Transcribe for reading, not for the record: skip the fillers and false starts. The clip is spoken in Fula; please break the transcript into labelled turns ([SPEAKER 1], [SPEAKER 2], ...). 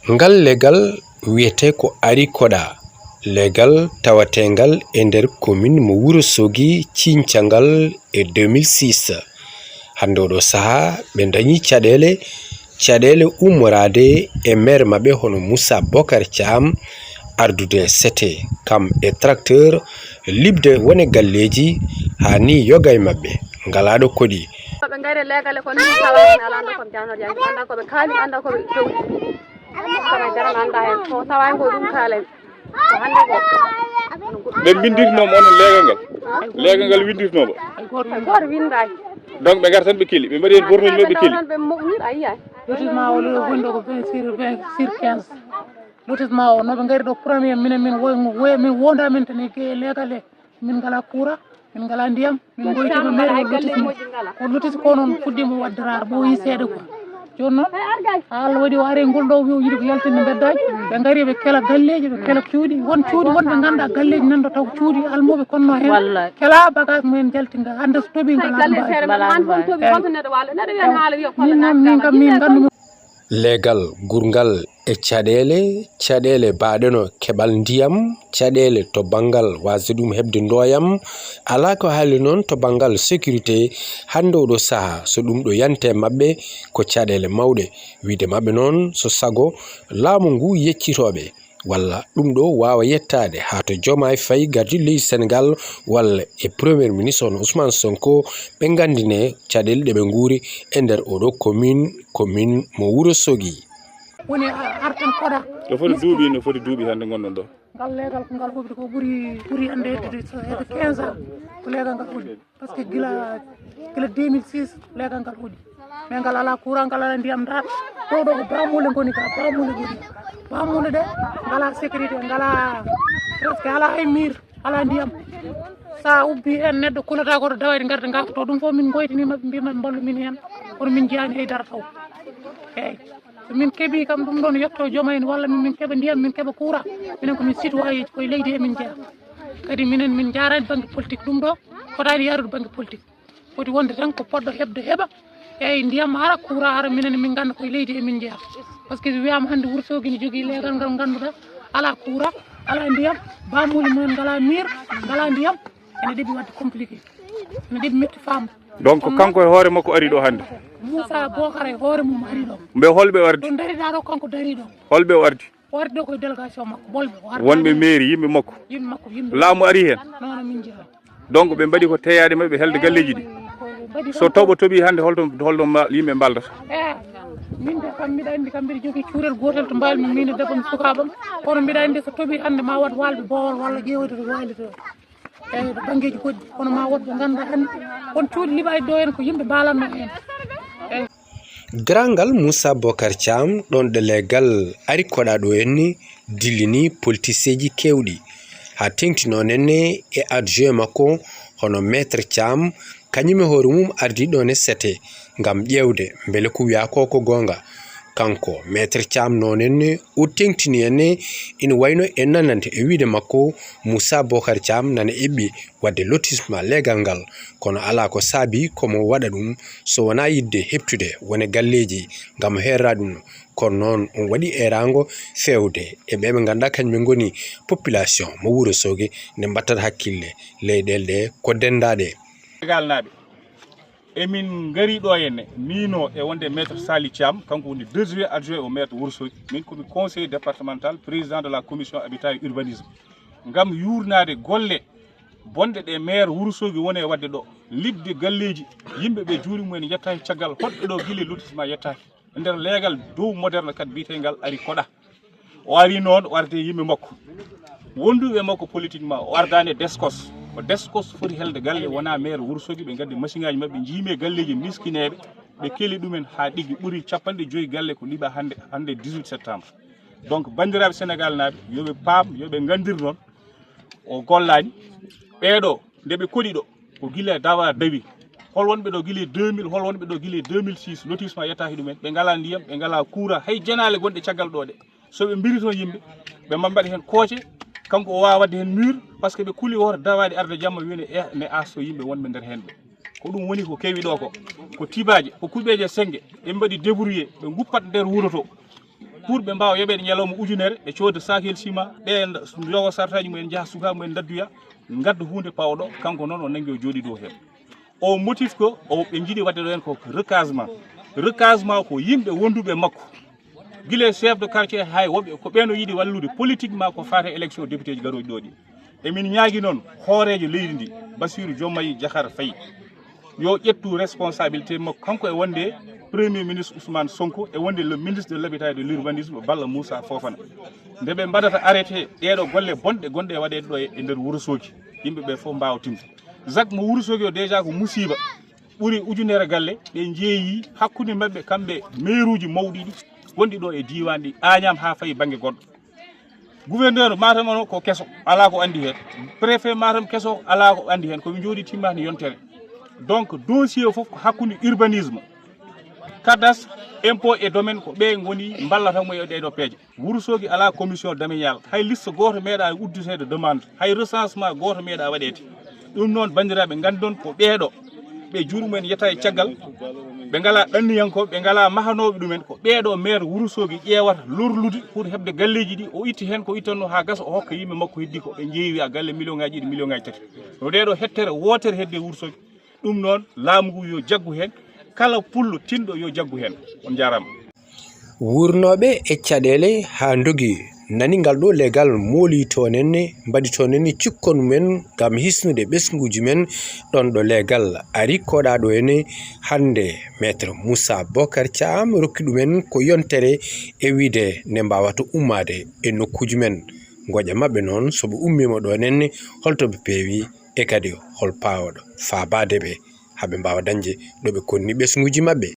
[SPEAKER 1] ngal legal wiyete ko arikoda legal tawatengal e nder commune mo Wourossogui cincangal e 2006 hande oɗo saha ɓe dañi caɗele ummorade e maire mabɓe hono Moussa Bocar Thiam ardude sete kam e tracteur libde wone galleji ha ni yoga e mabɓe ngalaɗo kodi
[SPEAKER 2] ɓe ngari legale ko ni tawani alanda ko janor yangi anda ko ɓe kaali anda ko ɓe fewti kono jaran anda hen to tawani ko ɗum kaalen ko hande ko
[SPEAKER 3] ɓe bindirnomo onon legal ngal windirnomo
[SPEAKER 2] goto windaki
[SPEAKER 3] donc ɓe gartan ɓe kili ɓe mbaɗi hen bornuji mabɓe kili
[SPEAKER 2] ɓe moƴƴir ayiya
[SPEAKER 4] lotissement o woni ɗo ko 20 sur 15 lotissement o noɓe gari ɗo premier min wonda min tan e legal min ngala courant min ngala ndiyam min goytima maire lotissement ko lotis ko noon fuɗɗima waddirade ɓooyi seeɗa ko joni noon Allah waɗi o ari ngol ɗo yiiɗi ko yaltinde beddaji ɓe gari ɓe kela galleji ɓe kela cuuɗi won cuuɗi wonɓe ganduɗa galleji nanɗo taw cuuɗi almoɓe konno hen kela bagage mumen jaltinga hande so tooɓi min kam min gandumi
[SPEAKER 1] legal gurgal e caɗele baɗeno keɓal ndiyam caɗele to bangal wasde ɗum hebde ndoyam ala ko haali noon to bangal sécurité hande oɗo saaha so ɗum ɗo yante mabɓe ko caɗele mawɗe wiide mabɓe noon so sago laamu ngu yeccitoɓe walla ɗum ɗo wawa yettade ha to Diomaye Faye gardi leydi Sénégal walla e premier ministre on Ousmane Sonko ɓe gandine caɗele ɗe ɓe guuri e nder oɗo commune mo Wourossogui
[SPEAKER 4] woni artan koɗa
[SPEAKER 3] no foti duuɓi hande gonɗon ɗo
[SPEAKER 4] ngal legal ko ngal huɓde ko ɓuuri hande hedde 15 ans ko legal ngal huuɗi par ce que gila 2006 legal ngal huuɗi mais ngal ala courant ngal ala ndiyam dal ɗo ko bamule goni ka bamule goni bamule ɗe ngala sécurité ngala presque ala hay mur ala ndiyam sa ubbi hen neɗɗo kulata koto dawade garde gafto ɗum fof min goytini mabɓe mbimaɓe ballu min hen kono min jeyani haydara taw eyyi so min keeɓi kam ɗum ɗon yetto jooma en walla min keeɓa ndiyam min keeɓa courant minen komin citoyen koye leydi emin jeeya kadi minen min jarani banggue politique ɗum ɗo fotani yarude banggue politique foti wonde tan ko poɗɗo hebde heeɓa eyyi ndiyam ara courant ara minen min ganda koye leydi emin jeeya par ce que wiyama hande Wourossogui ne jogui legal ngal ganduɗa ala courant ala ndiyam bamuli mumen ngala mur ngala ndiyam ene ɗeɓi wadde compliqué ene ɗeɓi metti famde
[SPEAKER 3] donc kanko e hoore makko ari ɗo hande
[SPEAKER 4] Moussa Bocar e hoore mum ari ɗo
[SPEAKER 3] mbe holɓe wardi
[SPEAKER 4] ɗo dariɗa ɗo kanko dari ɗo
[SPEAKER 3] holɓe wardi
[SPEAKER 4] wardi ɗo koye délégation makko bolɓe
[SPEAKER 3] wonɓe mairie yimɓe makko laamu ari hen
[SPEAKER 4] nono min jeeya
[SPEAKER 3] donc ɓe mbaɗi ko teyade mabɓe helde galleji ɗi so tawɓe tooɓi hande holɗon yimɓe mbaldata
[SPEAKER 4] min de kam mbiɗa andi kam mbiɗa jogui cuurel gotel to mbalmi min e debam sukabam kono mbiɗa andi so tooɓi hande ma wat walɓe Bowol walla ƴeewde to waali to eyyi to banggueji goɗɗi kono ma woɗɓe ganduɗa hande on cuuɗi liɓaji ɗo hen ko yimɓe mbalanno hen
[SPEAKER 1] Drangal Moussa Bocar Thiam ɗon de legal ari koɗa ɗo henni dillini politicieji kewɗi ha tengtino nenne e adjoint makko hono maître Thiam kañum e hoore mum ardi ɗon e sete ngam ƴewde beele ko wiya ko gonga kanko maître Thiam nonenne o tengtini enne ina wayno e nanante e wiide makko Moussa Bocar Thiam nana eɓɓi wadde lotissement legal ngal kono ala ko saabi komo waɗa ɗum so wona yidde heptude wone galleji ngam herra ɗum kono noon on waɗi erago fewde e ɓe ganduɗa kañumen goni population mo Wourossogui nde mbattata hakkille leyɗele ɗe ko dendaɗe
[SPEAKER 3] legal naɓe emin gari ɗo henne mino e wonde maître Sali Thiam kanko woni deuxième adjoint au maire de Wourossogui min komi conseiller départemental président de la commission habitat et urbanisme ngam yurnade golle bonde ɗe maire Wourossogui woni e wadde ɗo libde galleji yimɓe ɓe juuri mumen yettaki caggal hoɗɓe ɗo guila lotissement yettaki e nder leegal dow moderne kadi biyetegal ari koɗa o ari noon o arde yimɓe makko wonduɓe makko politiquement o ardani descos o descos foti helde galle wona maire Wourossogui ɓe gaddi machine ngaji mabɓe jiime galleji miskineɓe ɓe keeli ɗumen ha ɗigui ɓuuri 50 galle ko liiɓa hande 18 septembre donc bandiraɓe Sénégal naaɓe yoɓe paam yoɓe gandir noon o gollani ɓeɗo ndeɓe koɗi ɗo ko guila dawa dawi hol wonɓe ɗo guile 2000 hol wonɓe ɗo guile 2006 lotissement yettaki ɗumen ɓe ngala ndiyam ɓe ngala courant hay janale gonɗe caggal ɗo ɗe soɓe mbirito yimɓe ɓe mbaɗi hen kooce kanko o wawa wadde hen mur par ce que ɓe kuuli woto dawade arde jamma wiine ne asto yimɓe wonɓe nder hen ɓe ko ɗum woni ko kewi ɗo ko tibaje ko kuɓeje sengge ɓe mbaɗi débrouillé ɓe guppat nder wuuro to pour ɓe mbawa yoɓede ñalawma ujunere ɓe cooda sakel ciment ɓe yogo sartaji mumen jaaha suka mumen dadduya gadda hunde pawɗo kanko noon o nangi o jooɗi dow hen o motif ko o ɓe jiiɗi wadde ɗo hen ko recasement ko yimɓe wonduɓe makko guila chef de quartier hay woɓɓe ko ɓeno yiiɗi wallude politiquement ko fate élection député ji garoji ɗo ɗi emin ñaagui noon hoorejo leydi ndi Bassirou Diomaye Diakhar Faye yo ƴettu responsabilité makko kanko e wonde premier ministre Ousmane Sonko e wonde le ministre de l'habitat et de l'urbanisme Balla Moussa Fofana nde ɓe mbaɗata arrêté ɗeɗo golle bonɗe gonɗe e waɗede ɗo e nder Wourossogui yimɓeɓe fof mbawa timde Zac mo Wourossogui o déjà ko musiba ɓuuri ujunere galle ɓe jeeyi hakkude mabɓe kamɓe maire uji mawɗi ɗi wonɗi ɗo e diwan ɗi Agnam ha fayi banggue goɗɗo gouverneur Matam o ko kesso ala ko andi hen préfet Matam kesso ala ko andi hen koɓe jooɗi timmani yontere donc dossier o foof ko hakkude urbanisme cadastre impôt et domaine ko ɓe goni ballatamo e ɗeɗo peeje Wourossogui ala commission domanial hay liste goto meeɗa udditede demande hay recensement goto meeɗa waɗede ɗum noon bandiraɓe gandon ko ɓeeɗo ɓe juurumen yetta e caggal ɓe ngala ɗanniyankoɓe ɓe ngala mahanoɓe ɗumen ko ɓeeɗo maire Wourossogui ƴeewata lorlude pour hebde galleji ɗi o itti hen ko ittanno ha gasa o hokka yimɓe makko heddi ko ɓe jeewi a galle million ngaji ɗiɗi million ngaji tati no ɗeɗo hettere wotere hedde Wourossogui ɗum noon laamu ngu yo jaggu hen kala pullo tinɗo yo jaggu hen on jarama
[SPEAKER 1] wurnoɓe e caɗele ha dogi nani ngal ɗo legal mooli tonenne mbaɗi tonenne cikkon men gam hisnude ɓesguji men ɗon ɗo legal ari koɗaɗo ene hande maître Moussa Bocar Thiam rokki ɗumen ko yontere e wiide nde mbawata ummade e nokkuji men goƴa mabɓe noon soɓe ummima ɗo nenne holtoɓe peewi e kadi hol pawaɗo faabadeɓe haɓe mbawa dañde ɗoɓe konni ɓesguji mabɓe